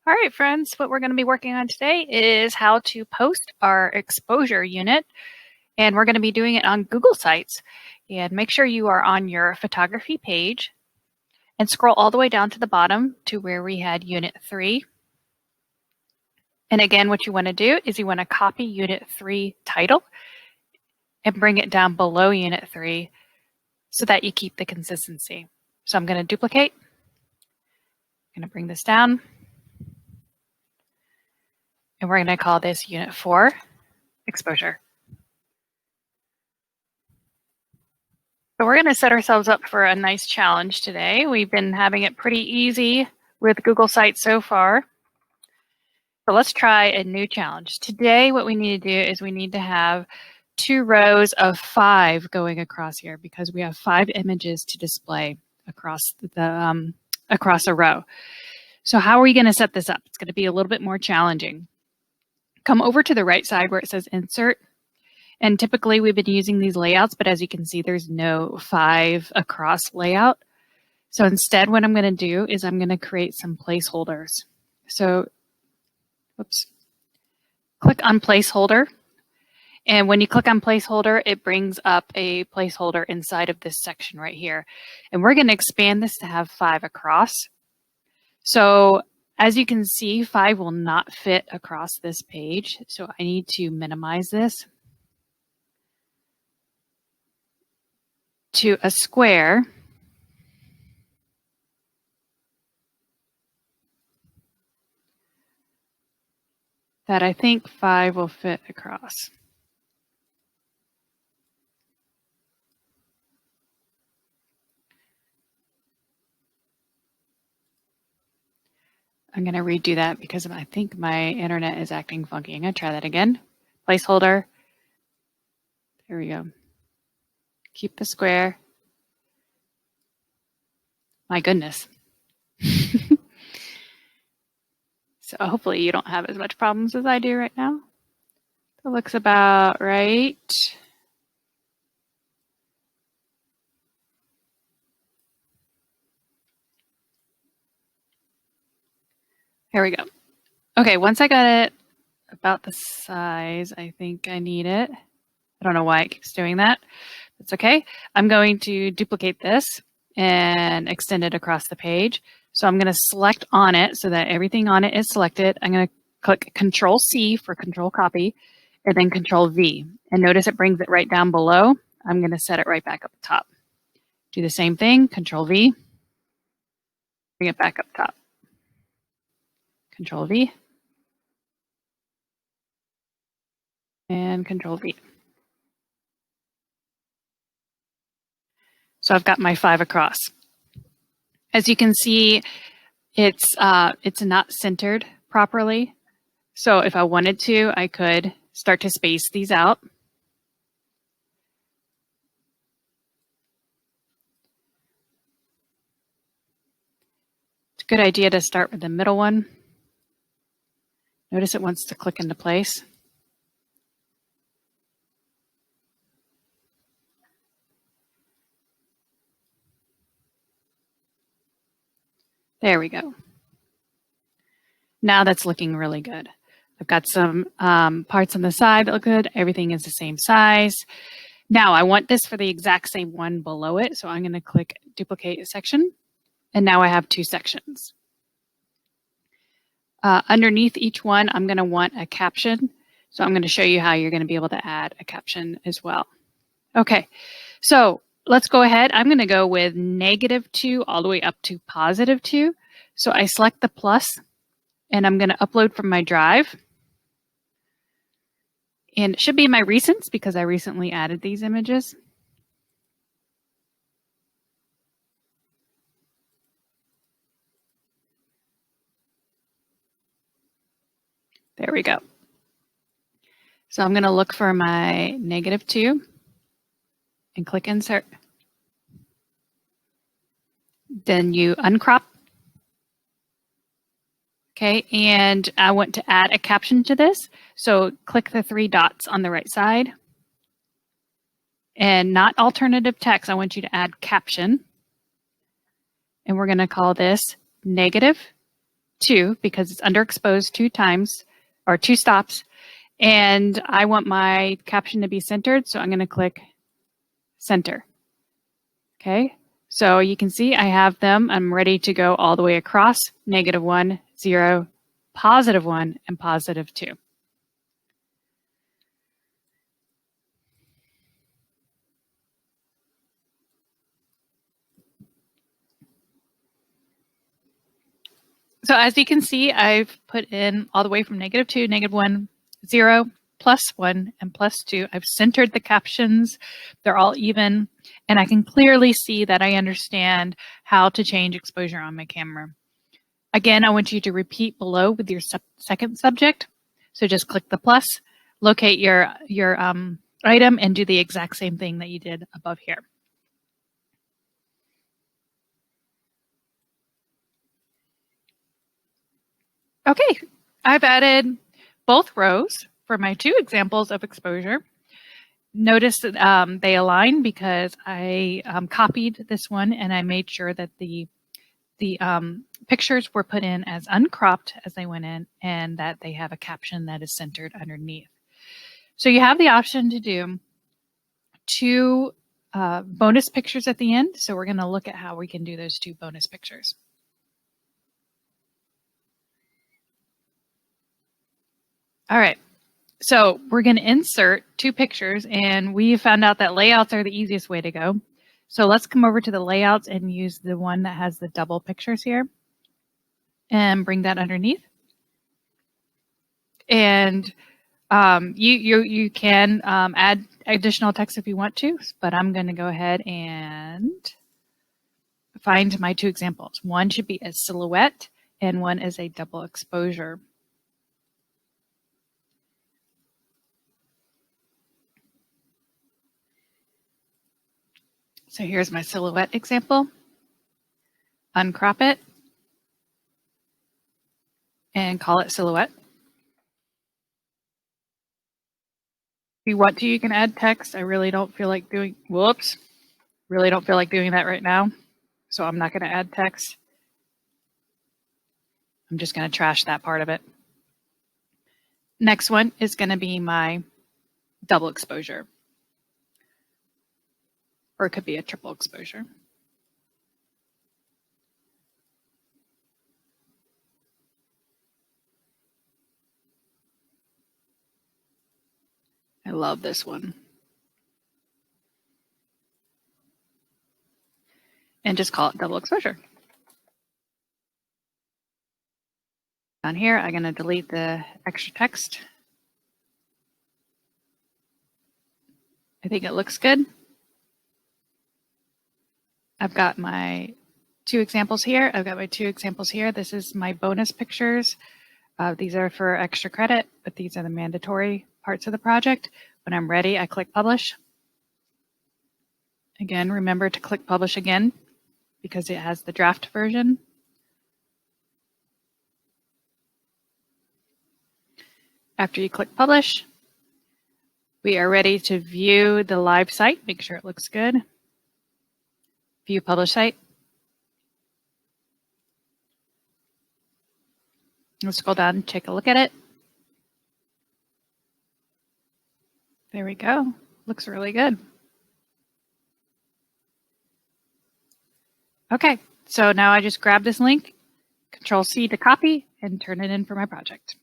All right, friends, what we're going to be working on today is how to post our exposure unit, and we're going to be doing it on Google Sites. And make sure you are on your photography page and scroll all the way down to the bottom to where we had Unit 3. And again, what you want to do is you want to copy Unit 3 title and bring it down below Unit 3 so that you keep the consistency. So I'm going to duplicate. I'm going to bring this down. And we're going to call this Unit 4, Exposure. So we're going to set ourselves up for a nice challenge today. We've been having it pretty easy with Google Sites so far. So let's try a new challenge. Today, what we need to do is we need to have 2 rows of 5 going across here because we have 5 images to display across across a row. So how are we going to set this up? It's going to be a little bit more challenging. Come over to the right side where it says Insert. And typically we've been using these layouts, but as you can see, there's no 5 across layout. So instead, what I'm going to do is I'm going to create some placeholders. So, click on placeholder. And when you click on placeholder, it brings up a placeholder inside of this section right here. And we're going to expand this to have 5 across. So as you can see, 5 will not fit across this page. So I need to minimize this to a square. That I think 5 will fit across. I'm going to redo that because I think my internet is acting funky. I'm going to try that again. Placeholder. There we go. Keep the square. My goodness. So hopefully you don't have as much problems as I do right now. That looks about right. Here we go. Okay, once I got it about the size I think I need it. I don't know why it keeps doing that. It's okay. I'm going to duplicate this and extend it across the page. So I'm going to select on it so that everything on it is selected. I'm going to click Control C for control copy and then Control V. And notice it brings it right down below. I'm going to set it right back up top. Do the same thing, Control V, bring it back up top. Control V and Control V. So I've got my 5 across. As you can see, it's not centered properly. So if I wanted to, I could start to space these out. It's a good idea to start with the middle one. Notice it wants to click into place. There we go. Now that's looking really good. I've got some parts on the side that look good. Everything is the same size. Now I want this for the exact same one below it. So I'm going to click Duplicate Section. And now I have 2 sections. Underneath each one, I'm going to want a caption. So I'm going to show you how you're going to be able to add a caption as well. Okay, so let's go ahead. I'm going to go with -2 all the way up to +2. So I select the plus and I'm going to upload from my drive. And it should be in my recents because I recently added these images. There we go. So I'm going to look for my -2 and click Insert. Then you uncrop. Okay, and I want to add a caption to this. So click the 3 dots on the right side. And not alternative text. I want you to add caption. And we're going to call this -2 because it's underexposed 2 times or 2 stops. And I want my caption to be centered, so I'm going to click center. Okay, so you can see I have them. I'm ready to go all the way across, -1, 0, +1, and +2. So as you can see, I've put in all the way from -2, -1, 0, +1, and +2. I've centered the captions. They're all even, and I can clearly see that I understand how to change exposure on my camera. Again, I want you to repeat below with your second subject. So just click the plus, locate your item, and do the exact same thing that you did above here. Okay, I've added both rows for my 2 examples of exposure. Notice that they align because I copied this one and I made sure that the pictures were put in as uncropped as they went in and that they have a caption that is centered underneath. So you have the option to do 2 bonus pictures at the end. So we're going to look at how we can do those 2 bonus pictures. All right. So we're going to insert 2 pictures, and we found out that layouts are the easiest way to go. So let's come over to the layouts and use the one that has the double pictures here and bring that underneath. And you can add additional text if you want to, but I'm going to go ahead and find my 2 examples. One should be a silhouette and one is a double exposure. So here's my silhouette example. Uncrop it and call it silhouette. If you want to, you can add text. I really don't feel like doing, really don't feel like doing that right now. So I'm not going to add text. I'm just going to trash that part of it. Next one is going to be my double exposure. Or it could be a triple exposure. I love this one. And just call it double exposure. Down here, I'm going to delete the extra text. I think it looks good. I've got my 2 examples here. This is my bonus pictures. These are for extra credit, but these are the mandatory parts of the project. When I'm ready, I click publish. Again, remember to click publish again because it has the draft version. After you click publish, we are ready to view the live site. Make sure it looks good. View publish site. Let's scroll down and take a look at it. There we go. Looks really good. Okay, so now I just grab this link, Control C to copy, and turn it in for my project.